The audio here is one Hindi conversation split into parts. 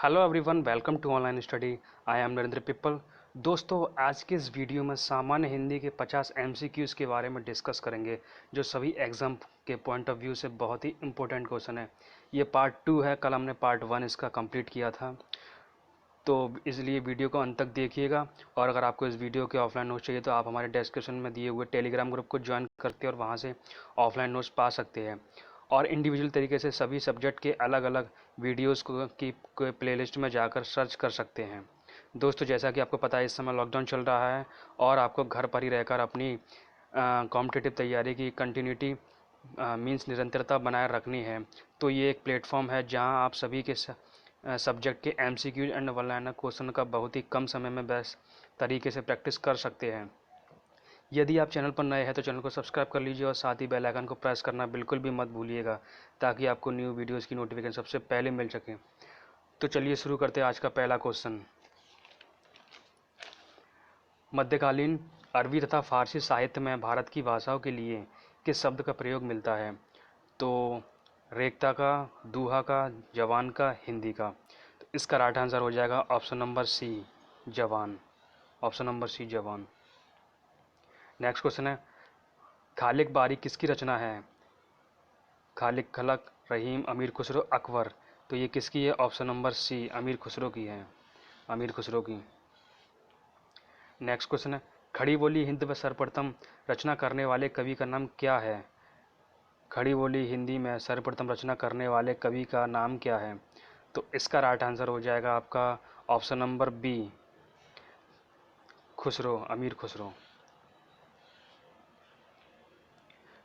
Hello everyone, welcome to online study. I am Narendra Pippal. दोस्तों, आज के इस वीडियो में सामान्य हिंदी के 50 एमसीक्यूज़ के बारे में डिस्कस करेंगे, जो सभी एग्ज़ाम के पॉइंट ऑफ व्यू से बहुत ही इंपॉर्टेंट क्वेश्चन है। ये पार्ट 2 है, कल हमने पार्ट 1 इसका कंप्लीट किया था, तो इसलिए वीडियो को अंत तक देखिएगा। और अगर आपको इस वीडियो के ऑफलाइन नोट्स चाहिए तो आप हमारे डिस्क्रिप्शन में दिए हुए टेलीग्राम ग्रुप को ज्वाइन करते हैं और वहाँ से ऑफलाइन नोट्स पा सकते हैं। और इंडिविजुअल तरीके से सभी सब्जेक्ट के अलग अलग वीडियोज़ की प्लेलिस्ट में जाकर सर्च कर सकते हैं। दोस्तों, जैसा कि आपको पता है, इस समय लॉकडाउन चल रहा है और आपको घर पर ही रहकर अपनी कॉम्पिटिटिव तैयारी की कंटिन्यूटी मीन्स निरंतरता बनाए रखनी है। तो ये एक प्लेटफॉर्म है जहां आप सभी के सब्जेक्ट के MCQs and one liner question का बहुत ही कम समय में बेस्ट तरीके से प्रैक्टिस कर सकते हैं। यदि आप चैनल पर नए हैं तो चैनल को सब्सक्राइब कर लीजिए और साथ ही बेल आइकन को प्रेस करना बिल्कुल भी मत भूलिएगा, ताकि आपको न्यू वीडियोज़ की नोटिफिकेशन सबसे पहले मिल सके। तो चलिए शुरू करते हैं आज का पहला क्वेश्चन। मध्यकालीन अरबी तथा फारसी साहित्य में भारत की भाषाओं के लिए किस शब्द का प्रयोग मिलता है? तो रेखता का, दूहा का, जवान का, हिंदी का। तो इसका राइट आंसर हो जाएगा ऑप्शन नंबर सी, जवान। ऑप्शन नंबर सी, जवान। नेक्स्ट क्वेश्चन है, खालिक बारी किसकी रचना है? खालिक खलक, रहीम, अमीर खुसरो, अकबर। तो ये किसकी है? ऑप्शन नंबर सी, अमीर खुसरो की है। अमीर खुसरो की। नेक्स्ट क्वेश्चन है, खड़ी बोली हिंद में सर्वप्रथम रचना करने वाले कवि का नाम क्या है? खड़ी बोली हिंदी में सर्वप्रथम रचना करने वाले कवि का नाम क्या है? तो इसका राइट आंसर हो जाएगा आपका ऑप्शन नंबर बी, खुसरो, अमीर खुसरो।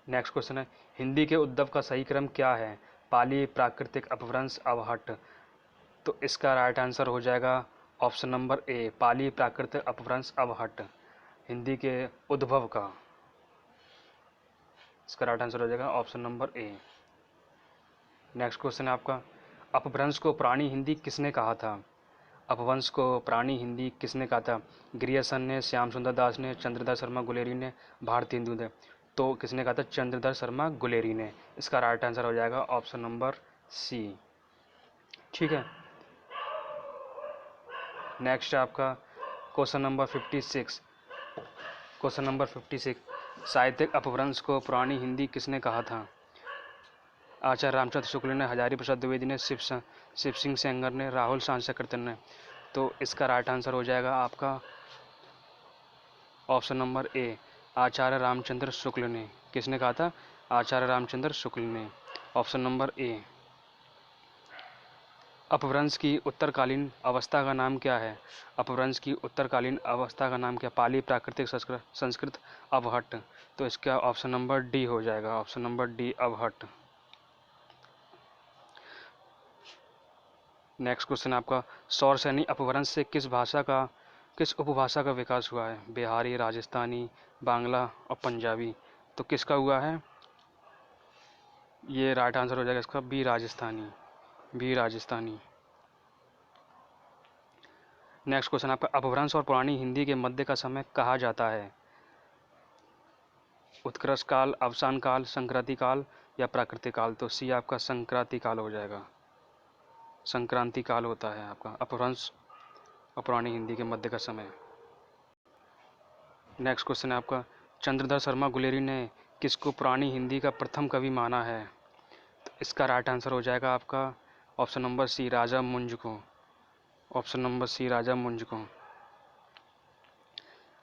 नेक्स्ट क्वेश्चन है, हिंदी के उद्भव का सही क्रम क्या है? पाली, प्राकृतिक, अपभ्रंश, अवहट्ठ। तो इसका राइट आंसर हो जाएगा ऑप्शन नंबर ए, पाली, प्राकृतिक, अपभ्रंश, अवहट्ठ। हिंदी के उद्भव का इसका राइट आंसर हो जाएगा ऑप्शन नंबर ए। नेक्स्ट क्वेश्चन है आपका, अपभ्रंश को पुरानी हिंदी किसने कहा था? अपभ्रंश को पुरानी हिंदी किसने कहा था? ग्रियर्सन ने, श्याम सुंदर दास ने, चंद्रधर शर्मा गुलेरी ने, भारतेंदु ने। तो किसने कहा था? चंद्रधर शर्मा गुलेरी ने। इसका राइट आंसर हो जाएगा ऑप्शन नंबर सी। ठीक है। नेक्स्ट है आपका क्वेश्चन नंबर 56। क्वेश्चन नंबर 56, साहित्यिक अपभ्रंश को पुरानी हिंदी किसने कहा था? आचार्य रामचंद्र शुक्ल ने, हजारी प्रसाद द्विवेदी ने, शिव सिंह सेंगर ने, राहुल सांसकृतन ने। तो इसका राइट आंसर हो जाएगा आपका ऑप्शन नंबर ए, आचार्य रामचंद्र शुक्ल ने। किसने कहा था? आचार्य रामचंद्र शुक्ल ने। ऑप्शन नंबर ए। अपभ्रंश की उत्तरकालीन अवस्था का नाम क्या है? अपभ्रंश की उत्तरकालीन अवस्था का नाम क्या? पाली, प्राकृतिक, संस्कृत, अवहट्ठ। तो इसका ऑप्शन नंबर डी हो जाएगा, option number D, Avahattha. Next question आपका, सौरसैनी अपभ्रंश से किस उपभाषा का विकास हुआ है? बिहारी, राजस्थानी, बांग्ला और पंजाबी। तो किसका हुआ है? ये राइट आंसर हो जाएगा इसका B, Rajasthani. B, Rajasthani. Next question आपका, अपभ्रंश और पुरानी हिंदी के मध्य का समय कहा जाता है? उत्कर्ष काल, अवसान काल, संक्रांति काल या प्राकृतिक काल। तो सी आपका संक्रांति काल हो जाएगा। संक्रांति काल होता है आपका अपभ्रंश और पुरानी हिंदी के मध्य का समय। नेक्स्ट क्वेश्चन है आपका, चंद्रधर शर्मा गुलेरी ने किसको पुरानी हिंदी का प्रथम कवि माना है? तो इसका राइट आंसर हो जाएगा आपका ऑप्शन नंबर सी, राजा मुंज को। ऑप्शन नंबर सी, राजा मुंज को।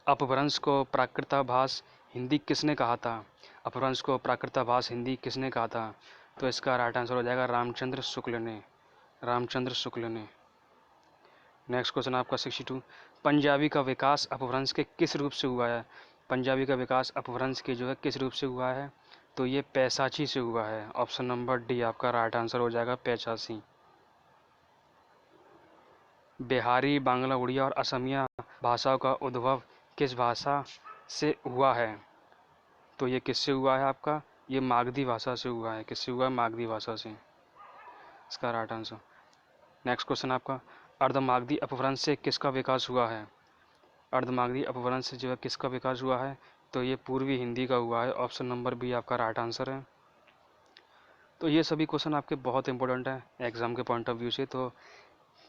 अपभ्रंश को प्राकृताभास हिंदी किसने कहा था? अपभ्रंश को प्राकृताभास हिंदी किसने कहा था? तो इसका राइट आंसर हो जाएगा रामचंद्र शुक्ल ने। रामचंद्र शुक्ल ने। नेक्स्ट क्वेश्चन आपका 62, पंजाबी का विकास अपभ्रंश के किस रूप से हुआ है? पंजाबी का विकास अपभ्रंश के जो है किस रूप से हुआ है? तो ये पैसाची से हुआ है। ऑप्शन नंबर डी आपका राइट आंसर हो जाएगा, पैसाची। बिहारी, बांग्ला, उड़िया और असमिया भाषाओं का उद्भव किस भाषा से हुआ है? तो ये किससे हुआ है आपका? ये मागधी भाषा से हुआ है। किससे हुआ है? मागधी भाषा से। इसका राइट आंसर। नेक्स्ट क्वेश्चन आपका, अर्धमागधी अपभ्रंश से किसका विकास हुआ है? अर्धमागधी अपभ्रंश से जो है किसका विकास हुआ है? तो ये पूर्वी हिंदी का हुआ है। ऑप्शन नंबर बी आपका राइट आंसर है। तो ये सभी क्वेश्चन आपके बहुत इंपॉर्टेंट हैं एग्जाम के पॉइंट ऑफ व्यू से। तो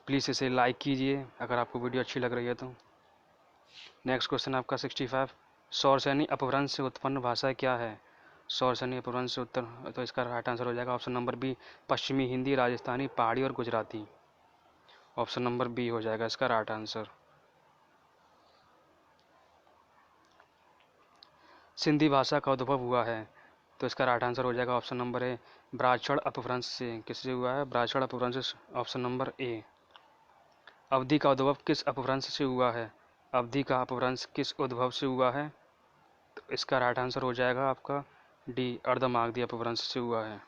प्लीज़ इसे लाइक कीजिए अगर आपको वीडियो अच्छी लग रही है तो। नेक्स्ट क्वेश्चन आपका 65, सौरसैनी अपभ्रंश से उत्पन्न भाषा क्या है? सौरसैनी अपभ्रंश से उत्तर, तो इसका राइट आंसर हो जाएगा ऑप्शन नंबर बी, पश्चिमी हिंदी, राजस्थानी, पहाड़ी और गुजराती। ऑप्शन नंबर बी हो जाएगा इसका राइट आंसर। सिंधी भाषा का उद्भव हुआ है, तो इसका राइट आंसर हो जाएगा ऑप्शन नंबर ए, ब्राह्मण अपभ्रंश से। किससे हुआ है? ब्राह्मण अपभ्रंश, ऑप्शन नंबर ए। अवधि का उद्भव किस अपभ्रंश से हुआ है? अवधि का अपभ्रंश किस उद्भव से हुआ है? तो इसका राइट आंसर हो जाएगा आपका डी, अर्धमागधी अपभ्रंश से हुआ है।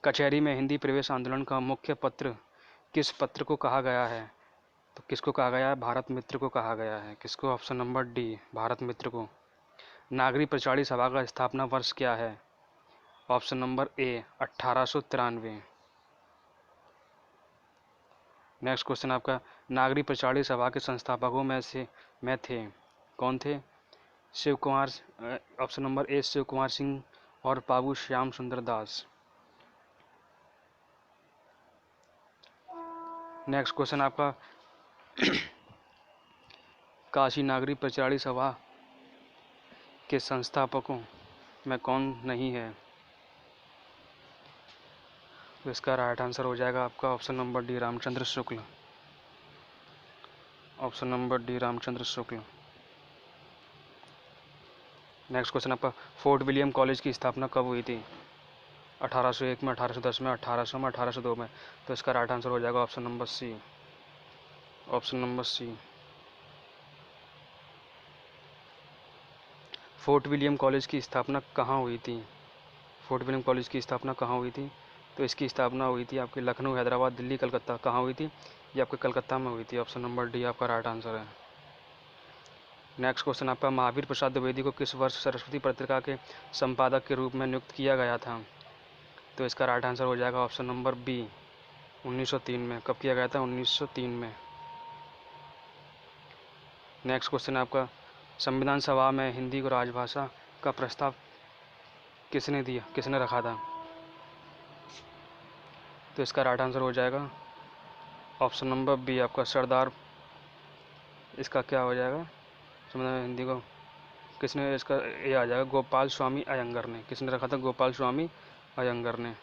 कचहरी में हिंदी प्रवेश आंदोलन का मुख्य पत्र किस पत्र को कहा गया है? तो किसको कहा गया है? भारत मित्र को कहा गया है। किसको? ऑप्शन नंबर डी, भारत मित्र को। नागरी प्रचारी सभा का स्थापना वर्ष क्या है? ऑप्शन नंबर ए, 1893। नेक्स्ट क्वेश्चन आपका, नागरी प्रचारी सभा के संस्थापकों में थे, कौन थे? Shiv Kumar, option number A, Shiv Kumar Singh और बाबू श्याम सुंदर दास। नेक्स्ट क्वेश्चन आपका, काशी नागरी प्रचारी सभा के संस्थापकों में कौन नहीं है? तो इसका राइट आंसर हो जाएगा आपका option number D, Ramchandra Shukla. Option number D, Ramchandra Shukla. Next question आपका, फोर्ट विलियम कॉलेज की स्थापना कब हुई थी? 1801 में, 1810 में, 1800 में, 1802 में। तो इसका राइट आंसर हो जाएगा option number C. Option number C. Fort William College की स्थापना कहाँ हुई थी? फोर्ट विलियम कॉलेज की स्थापना कहाँ हुई थी? तो इसकी स्थापना हुई थी आपके लखनऊ, हैदराबाद, दिल्ली, कलकत्ता। कहाँ हुई थी? ये आपके कलकत्ता में हुई थी। ऑप्शन नंबर डी आपका राइट आंसर है। नेक्स्ट क्वेश्चन आपका, महावीर प्रसाद द्विवेदी को किस वर्ष सरस्वती पत्रिका के संपादक के रूप में नियुक्त किया गया था? तो इसका राइट आंसर हो जाएगा ऑप्शन नंबर बी, 1903 में। कब किया गया था? 1903 में। नेक्स्ट क्वेश्चन आपका, संविधान सभा में हिंदी को राजभाषा का प्रस्ताव किसने दिया, किसने रखा था? तो इसका राइट आंसर हो जाएगा ऑप्शन नंबर बी आपका सरदार, इसका क्या हो जाएगा? संविधान में हिंदी को किसने, इसका ये आ जाएगा गोपाल स्वामी अयंगर ने। किसने रखा था? गोपाल स्वामी अयंगर ने।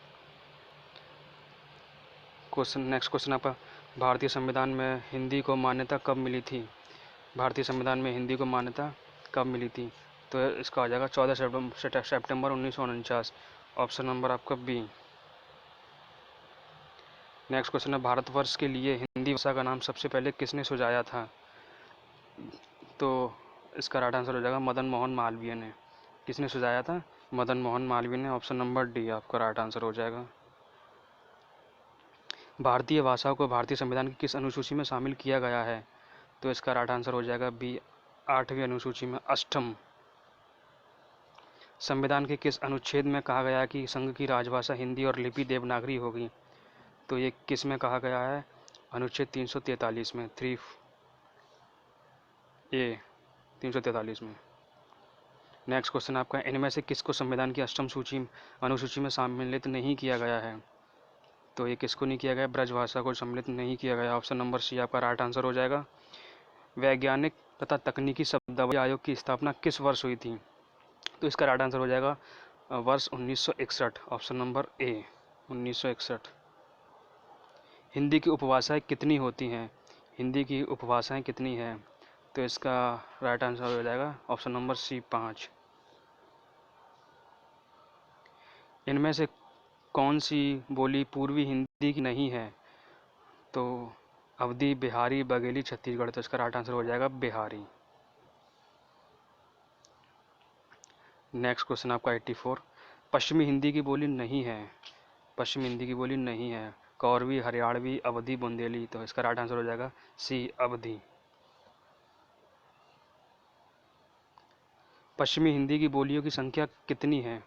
क्वेश्चन, नेक्स्ट क्वेश्चन आपका, भारतीय संविधान में हिंदी को मान्यता कब मिली थी? भारतीय संविधान में हिंदी को मान्यता कब मिली थी? तो इसका आ जाएगा 14 सितंबर 1949। ऑप्शन नंबर आपका बी। नेक्स्ट क्वेश्चन है, भारतवर्ष के लिए हिंदी भाषा का नाम सबसे पहले किसने सुझाया था? तो इसका राइट आंसर हो जाएगा मदन मोहन मालवीय ने। किसने सुझाया था? मदन मोहन मालवीय ने। ऑप्शन नंबर डी आपका राइट आंसर हो जाएगा। भारतीय भाषाओं को भारतीय संविधान की किस अनुसूची में शामिल किया गया है? तो इसका राइट आंसर हो जाएगा बी, 8वीं अनुसूची में, अष्टम। संविधान के किस अनुच्छेद में कहा गया है कि संघ की राजभाषा हिंदी और लिपि देवनागरी होगी? तो ये किस में कहा गया है? अनुच्छेद 343 में, 3A 343 में। नेक्स्ट क्वेश्चन आपका, इनमें से किसको संविधान की अष्टम अनुसूची में सम्मिलित नहीं किया गया है? तो ये किसको नहीं किया गया? ब्रजभाषा को सम्मिलित नहीं किया गया। ऑप्शन नंबर सी आपका राइट आंसर हो जाएगा। वैज्ञानिक तथा तकनीकी शब्दावली आयोग की स्थापना किस वर्ष हुई थी? तो इसका राइट आंसर हो जाएगा वर्ष 1961। ऑप्शन नंबर ए, 1961। हिंदी की उपभाषाएं कितनी होती हैं? हिंदी की उपभाषाएं कितनी हैं? तो इसका राइट आंसर हो जाएगा ऑप्शन नंबर सी, 5। इनमें से कौन सी बोली पूर्वी हिंदी की नहीं है? तो अवधी, बिहारी, बघेली, छत्तीसगढ़। तो इसका राइट आंसर हो जाएगा बिहारी। नेक्स्ट क्वेश्चन आपका 84, पश्चिमी हिंदी की बोली नहीं है। पश्चिमी हिंदी की बोली नहीं है, कौरवी, हरियाणवी, अवधी, बुंदेली। तो इसका राइट आंसर हो जाएगा सी, अवधी। पश्चिमी हिंदी की बोलियों की संख्या कितनी है?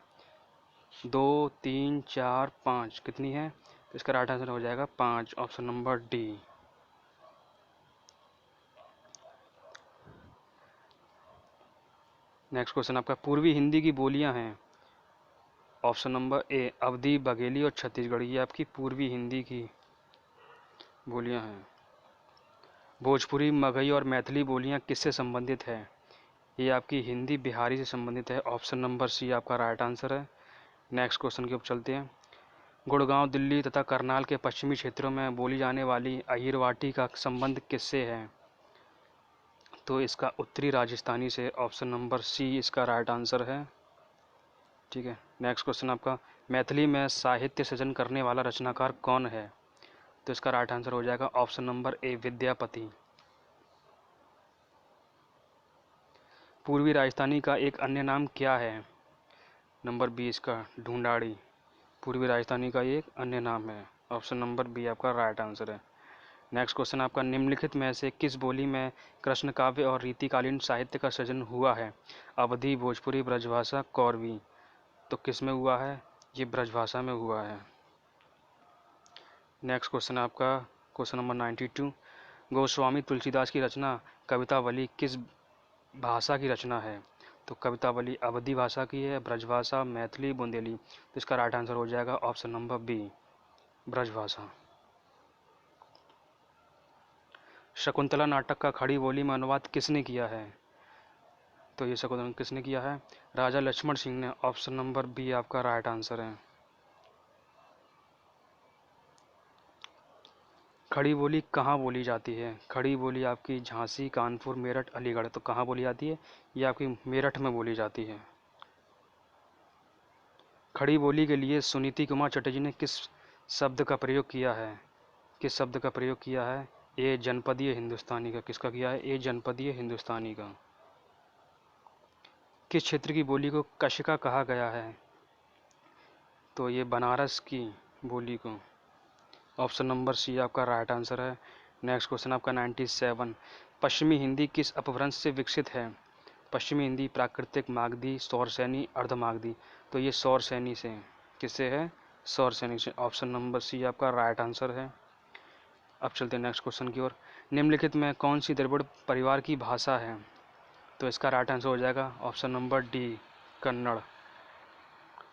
2, 3, 4, 5। कितनी है? तो इसका राइट आंसर हो जाएगा 5। Option number D. Next question आपका, पूर्वी हिंदी की बोलियां हैं। ऑप्शन नंबर ए, अवधी, बघेली और छत्तीसगढ़ी। ये आपकी पूर्वी हिंदी की बोलियां हैं। भोजपुरी, मगही और मैथिली बोलियां किससे संबंधित है? ये आपकी हिंदी बिहारी से संबंधित है। ऑप्शन नंबर सी आपका राइट आंसर है। नेक्स्ट क्वेश्चन की ओर चलते हैं। गुड़गांव, दिल्ली तथा करनाल के पश्चिमी क्षेत्रों में बोली जाने वाली अहिरवाटी का संबंध किससे है? तो इसका उत्तरी राजस्थानी से। ऑप्शन नंबर सी इसका राइट आंसर है। ठीक है, नेक्स्ट क्वेश्चन आपका, मैथिली में साहित्य सृजन करने वाला रचनाकार कौन है? तो इसका राइट आंसर हो जाएगा ऑप्शन नंबर ए, विद्यापति। पूर्वी राजस्थानी का एक अन्य नाम क्या है? नंबर बी इसका ढूंढाड़ी। पूर्वी राजस्थानी का एक अन्य नाम है। ऑप्शन नंबर बी आपका राइट आंसर है। नेक्स्ट क्वेश्चन आपका, निम्नलिखित में से किस बोली में कृष्ण काव्य और रीतिकालीन साहित्य का सृजन हुआ है? अवधी, भोजपुरी, ब्रजभाषा, कौरवी। तो किस में हुआ है? ये ब्रजभाषा में हुआ है। नेक्स्ट क्वेश्चन आपका क्वेश्चन नंबर 92, गोस्वामी तुलसीदास की रचना कवितावली किस भाषा की रचना है? तो कवितावली अवधी भाषा की है, ब्रजभाषा, मैथिली, बुंदेली। तो इसका राइट आंसर हो जाएगा option number B, Brajbhasha. Shakuntala नाटक का खड़ी बोली में अनुवाद किसने किया है? तो ये शकुंतला किसने किया है? राजा लक्ष्मण सिंह ने। ऑप्शन नंबर बी आपका राइट आंसर है। खड़ी बोली कहाँ बोली जाती है? खड़ी बोली आपकी झांसी, कानपुर, मेरठ, अलीगढ़। तो कहाँ बोली जाती है? ये आपकी मेरठ में बोली जाती है। खड़ी बोली के लिए सुनीति कुमार चटर्जी ने किस शब्द का प्रयोग किया है? किस शब्द का प्रयोग किया है? ए जनपदीय हिंदुस्तानी का। किसका किया है? ए जनपदीय हिंदुस्तानी का। किस क्षेत्र की बोली को कशिका कहा गया है? तो ये बनारस की बोली को। ऑप्शन नंबर सी आपका राइट आंसर है। नेक्स्ट क्वेश्चन आपका 97, पश्चिमी हिंदी किस अपभ्रंश से विकसित है? पश्चिमी हिंदी प्राकृतिक, मागधी, सौरसैनी, अर्धमागधी। तो ये सौरसैनी से। किससे है? सौरसैनी से। ऑप्शन नंबर सी आपका राइट आंसर है। अब चलते हैं नेक्स्ट क्वेश्चन की ओर। निम्नलिखित में कौन सी द्रविड़ परिवार की भाषा है? तो इसका राइट आंसर हो जाएगा option number D, Kannada.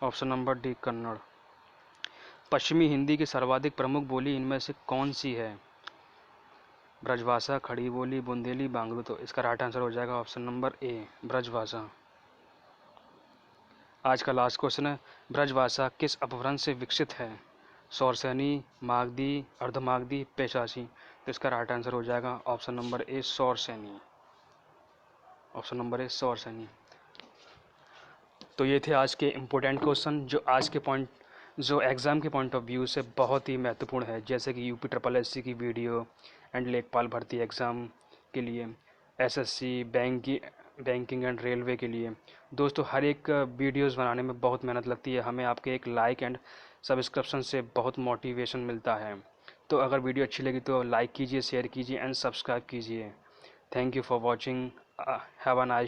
Option number D, Kannada. पश्चिमी हिंदी की सर्वाधिक प्रमुख बोली इनमें से कौन सी है? ब्रजभाषा, खड़ी बोली, बुंदेली, बांग्लू। तो इसका राइट आंसर हो जाएगा ऑप्शन नंबर ए, ब्रजभाषा। आज का लास्ट क्वेश्चन है, ब्रजभाषा किस अपभ्रंश से विकसित है? सौरसैनी, मागधी, अर्धमागधी, पेशाची। तो इसका राइट आंसर हो जाएगा option number A, Shauraseni. Option number A, Shauraseni. तो ये थे आज के इम्पोर्टेंट क्वेश्चन जो एग्ज़ाम के पॉइंट ऑफ व्यू से बहुत ही महत्वपूर्ण है, जैसे कि यूपी ट्रिपल एससी की वीडियो एंड लेखपाल भर्ती एग्ज़ाम के लिए, एसएससी, बैंकिंग एंड रेलवे के लिए। दोस्तों, हर एक वीडियोस बनाने में बहुत मेहनत लगती है, हमें आपके एक लाइक एंड सब्सक्रिप्शन से बहुत मोटिवेशन मिलता है। तो अगर वीडियो अच्छी लगी तो लाइक कीजिए, शेयर कीजिए एंड सब्सक्राइब कीजिए। Thank you for watching. Have a nice